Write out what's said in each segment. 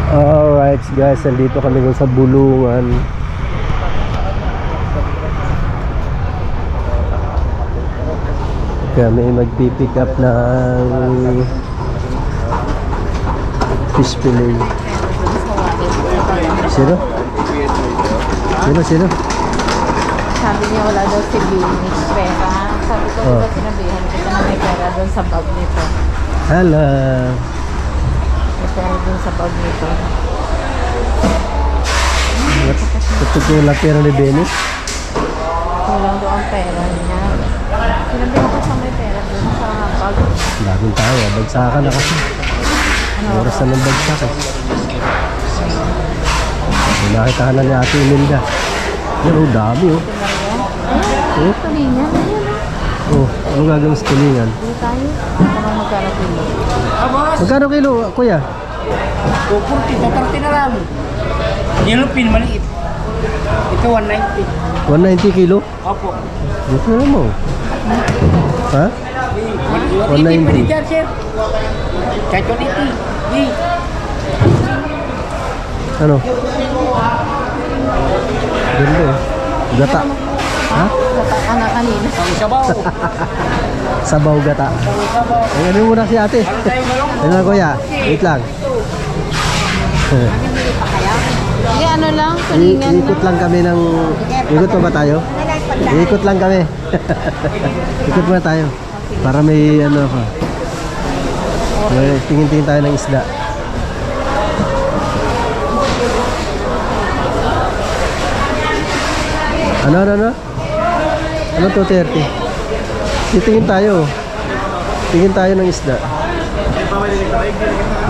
Alright guys, nandito kami sa Bulungan. Kami magpipick up ng fish fillet. Sino? Sino? Sabi niya wala daw si Binis pera. Sabi ko daw sinabihan kita na may pera doon sa bag nito. Hala. May pera doon sa bag nito. Tutulak pera ni Benis? Kulang doon ang pera niya. Sinabihan ko sa may pera doon sa bag. Daming tao, bagsakan na kasi. Oras na ng bagsakan. Nakitahan na ni Ate Imelda. Yan o, dami o. Ay, tulingan. Oh, ano gagawin sa tulingan? Hindi tayo. Parang magkano kilo. Magkano kilo, kuya? 240, 230 na lang. Yellow pin, maliit. Ito 190. 190 kilo? Opo. Ito na mo. Ha? 180 pa dyan, sir. Kahit 180. Ano? Ganda eh. Gata. Ha? Gata ka na kanina. Ang sabaw. Sabaw gata. Ay, ano muna si ate? Ano na kuya? Wait lang. Hindi, ano lang, tulingan Ikot lang kami ng... Ikot pa ba tayo? Ikot lang kami. Ikot muna tayo. Para may ano ako. May tingin-tingin tayo ng isda. Ano? Ano 230? Titingin tayo. Tingin tayo ng isda.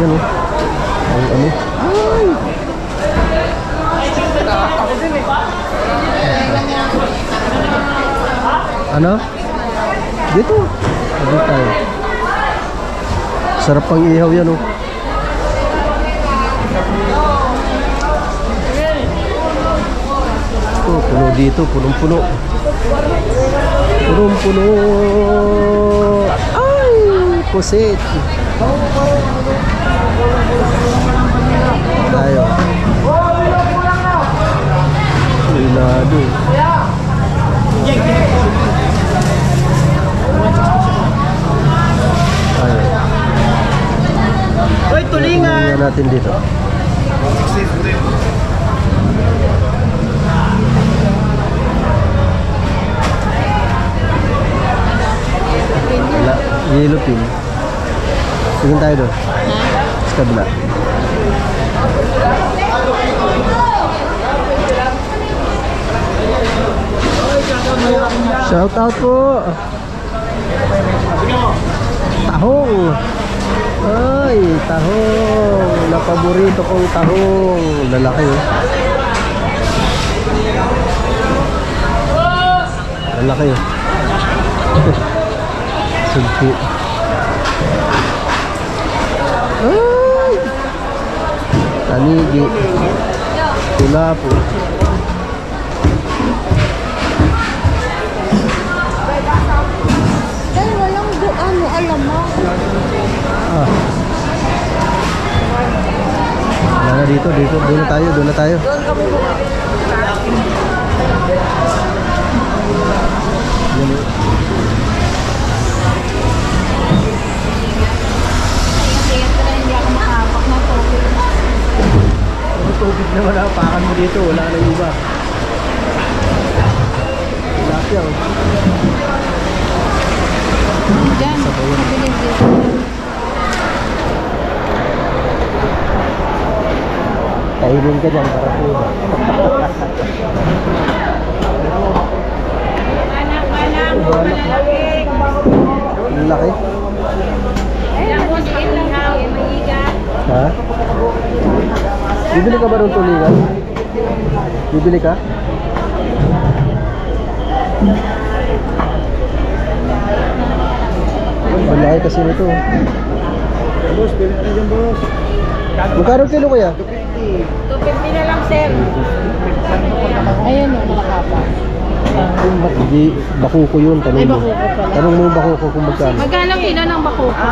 Yan o. Ano? Ay! Ano? Dito. Dito tayo. Sarap pang ihaw yan oh. Oh, puno dito, punong-puno. Punong-puno. Ay, pusit. Tayo. Ilado. Tayo. Hoy, tulingan! Tingnan natin dito. Wala, yellow pin. Tingin tayo doon. Sa kabila. Shout out po. Tahong. Ay, tahong. Napaborito kong tahong. Lalaki oh. Lalaki oh. Sugpo. Ay! Tanigi. Tula po. Dahil walang ano, alam mo. Ah. Wala na dito. Doon na tayo. Doon kami Yan oh. hindi ako makapak na tubig. Tubig naman ang pakan mo dito. Wala na yung iba. Wala siya oh. Diyan, mabilis dito. Kainin ka dyan para po. Ang laki. Ha? Bibili ka ba ng tulingan? Bibili ka? Malaki kasi nito. Boss, pilit na dyan boss. Magkano kilo kaya? 250 na lang, sir. Ayun o, nakakapa. Hindi, bakuko yun. Tanong Ay, mo. bakuko pala. Tanong mo yung bakuko kung magkano. Magkano kilo ng bakuko?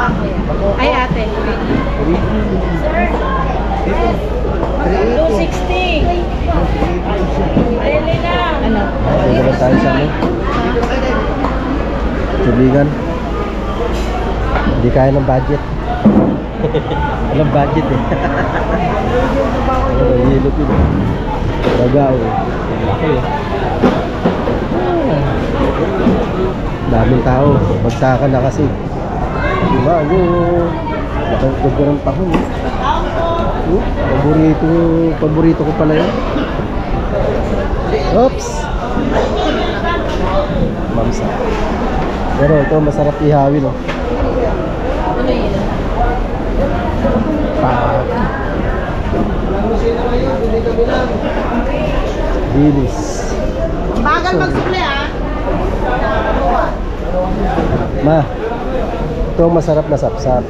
Ay, ate. Sir. Ano? Dito na tayo sa ano? Tubigan. Hindi kaya ng budget. Walang budget eh. Hilot yun. Tagaw eh. Laki eh. Daming tao. Bagsakan na kasi. Diba? Nakagod ng tahon eh. Paborito ko pala yun. Oops! Mamsa. Pero ito masarap ihawin oh. Ano yun? Bilis. Bagal magsukli ah. Ma, ito masarap na sapsap.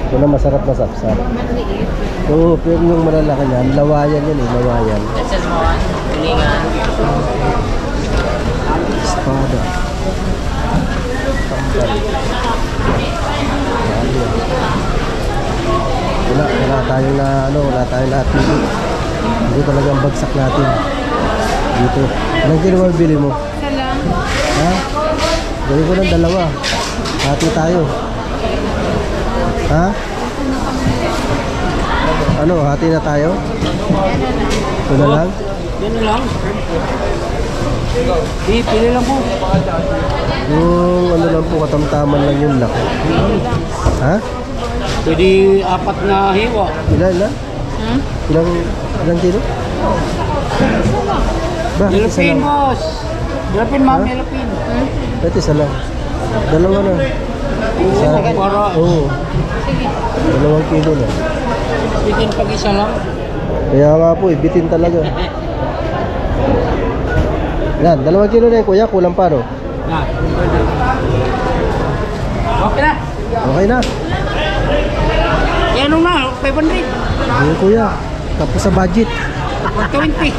Ito na masarap na sapsap. Maliit. Oo, pero yung malalaki niyan, lawayan yan eh, lawayan. Salmon, tulingan. Espada. Tambal. Wala tayong wala tayong napili. Ito talaga ang bagsak natin. Dito. Anong kinuha bili mo? Isa lang. Ha? Gawin ko ng dalawa. Hati tayo. Ha? Ano, hati na tayo? Ito na lang? Yan lang. Pili lang po. Yung ano lang po, katamtaman lang yung laki. Ha? Pwede 4 na hiwa. Ilan? Hmm? Ilang kilo? Ba, isa Yellowpin, lang. boss. Yellowpin, ma'am, Ha? yellowpin. Pwede isa lang. Dalawa na. Isa. Para Oo. 2 kilo na. bitin pag isa lang. Kaya nga po, bitin talaga. Yan, 2 kilo na yun, kuya. Kulang pa, no? Na. Okay na. Okay na. Eh, ano na? 500. Ayun, kuya. Tapos sa budget. 420.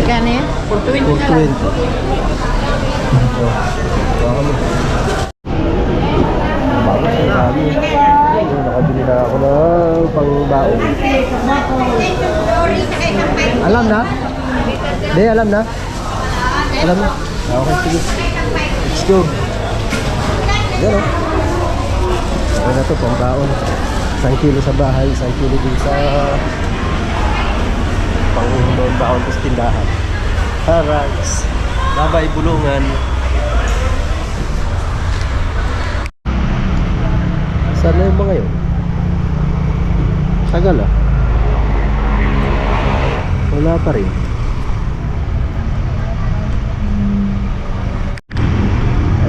Gano yan? 420 na lang. 420. Oh, baka mo. Bago sa dami. Ayun, nakabili na ako ng pangbaon. Alam na? Hindi, alam na? Alam na? Okay, sige. Let's go. Yan o. Okay na ito, pangbaon. 1 kilo sa bahay, 1 kilo din sa pangbaon ko sa tindahan. Alright. Bye-bye, bulungan. Saan na yung mga yun? Tagal ah. Wala pa rin.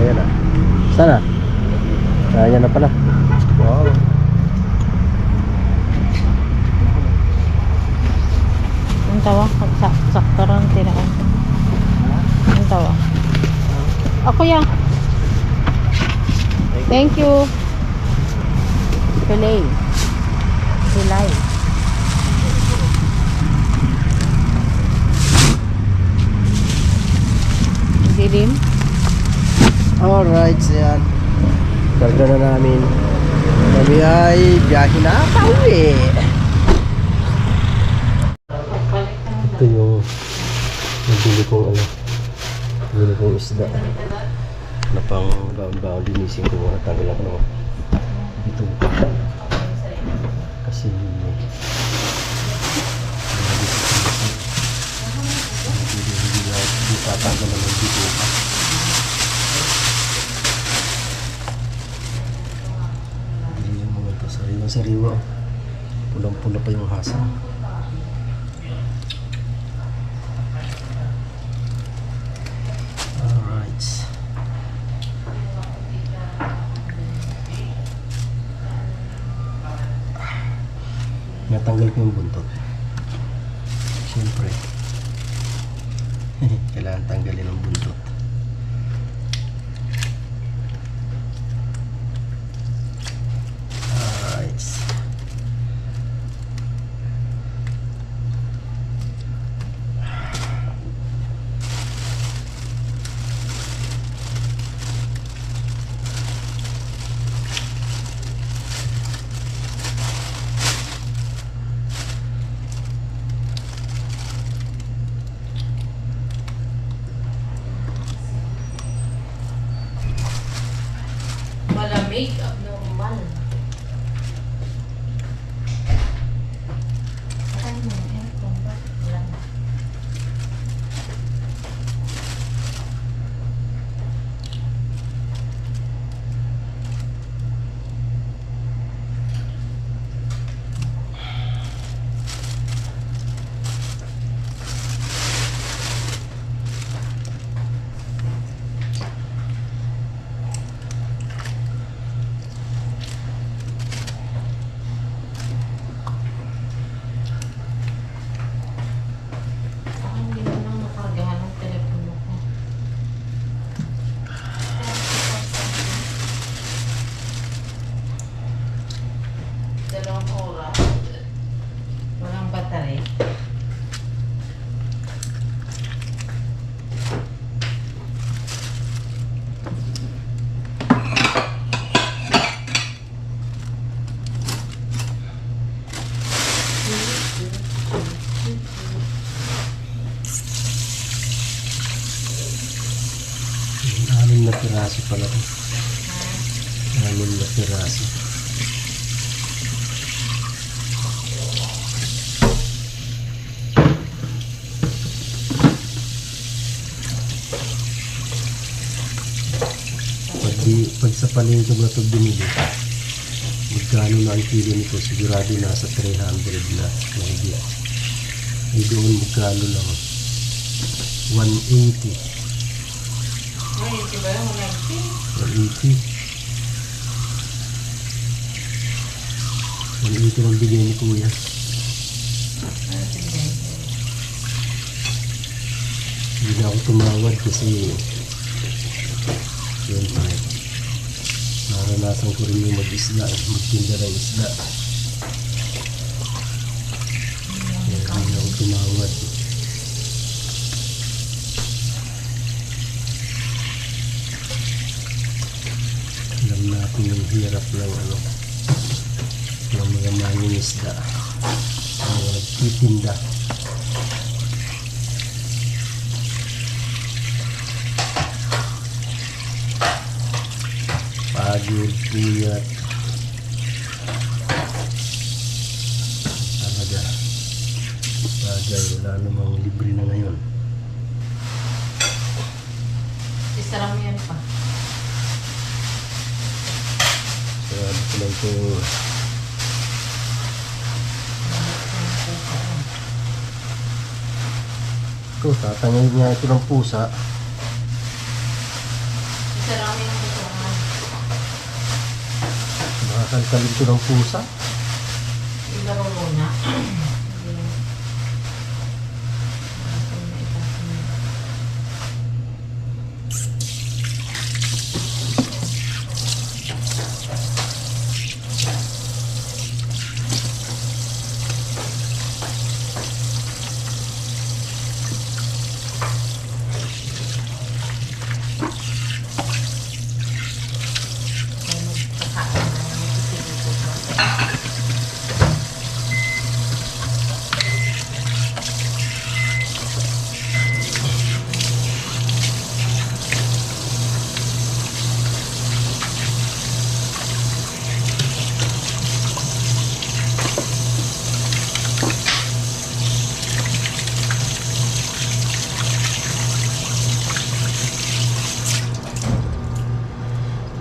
Ayan na. Sana? Ayan na pala. Wow. Ang tawa? Sakto rin tinaan. Ang tawa? Ako yan. Thank you. Pilay. Pilay. Dilim. Alright, so yan. Karga na namin. Kami ay biyahe na pauwi. Ito yung nabili kong nabili kong isda na pang baon-baon. Linisin ko muna, tanggal ako ito kasi hindi tatanggal naman dito pa. Hindi yung mga ito sariwa pulang-pula pa yung hasa. Alright. Natanggal ko yung buntot. Siyempre. Kailangan tanggalin ang buntot. Alright. Make abnormal. Saan mo? Aircon ba? Wala na. Hindi mo lang makargahan ng telepono ko. Dalawang oras. Walang battery. Anim na piraso pala to. 6 na piraso. Pag sa palengke mo na ito binili, magkano na ang kilo nito? Sigurado nasa 300 na mahigit. Ay doon magkano lang? 180. Ay, diba yung 180. 180 lang bigay ni Kuya. Hindi na ako tumawad kasi yun pa. Naranasan ko rin yung mag-isda, magtinda ng isda. Kaya hindi na ako tumawad. Alam natin yung hirap ng ng mga mangingisda, ang mga nagtitinda. Pagod, puyat, talaga bagay, wala namang libre na ngayon. Isara mo yan pa. Sarado ko lang ito. Ito, tatangay niya ito ng pusa. Isara mo yung butungan. Makakalkalin ito ng pusa. Ilaro muna.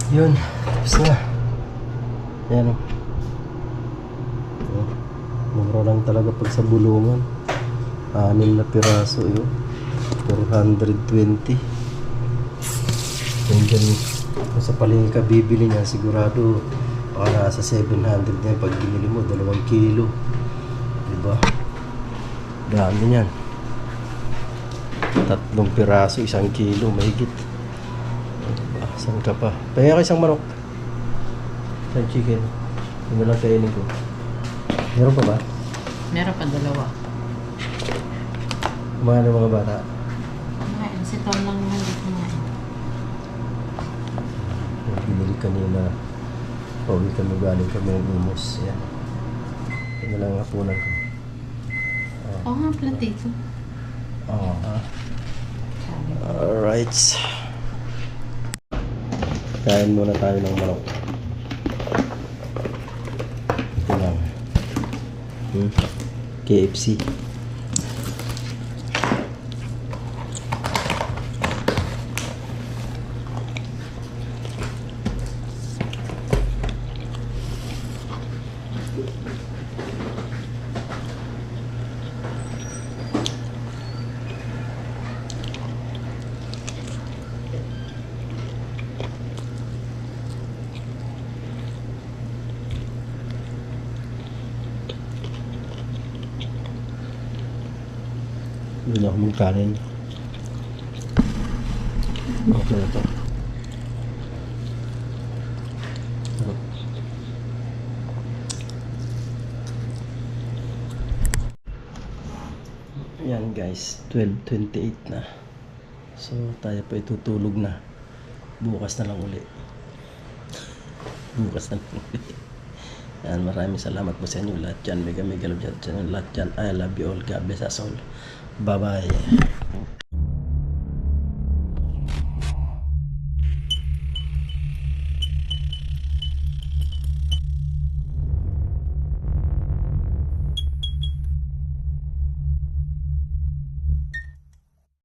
Yun, tapos na. Yan o. Mura lang talaga pag sa bulungan. 6 na piraso yun. 420. Yan dyan, kung sa palengke ka bibili niya, sigurado baka nasa 700 na pag binili mo, 2 kilo. Diba? Dami niyan. 3 piraso, 1 kilo, mahigit. Saan ka pa? Pahinga ka isang manok. Isang chicken. Yun na lang kainin ko. Meron pa ba? Meron pa 2. Kumain ng mga bata. Kumain. Si Tom lang naman di kumain. Yung binili kanina. Pauwi kami galing kami ng Imos. Yan. Yun na lang ang hapunan ko. Oo nga pala dito. Oo. Sabi ko. Alright. Kain muna tayo ng manok. KFC. Hindi na ako magkanin. Okay na to. Yan guys, 12:28 na. So tayo po itutulog na. Bukas na lang uli. Bukas na lang uli. Yan, maraming salamat po sa inyo lahat dyan. Mega love dyan sa inyo lahat dyan. I love you all. God bless us all. Bye bye.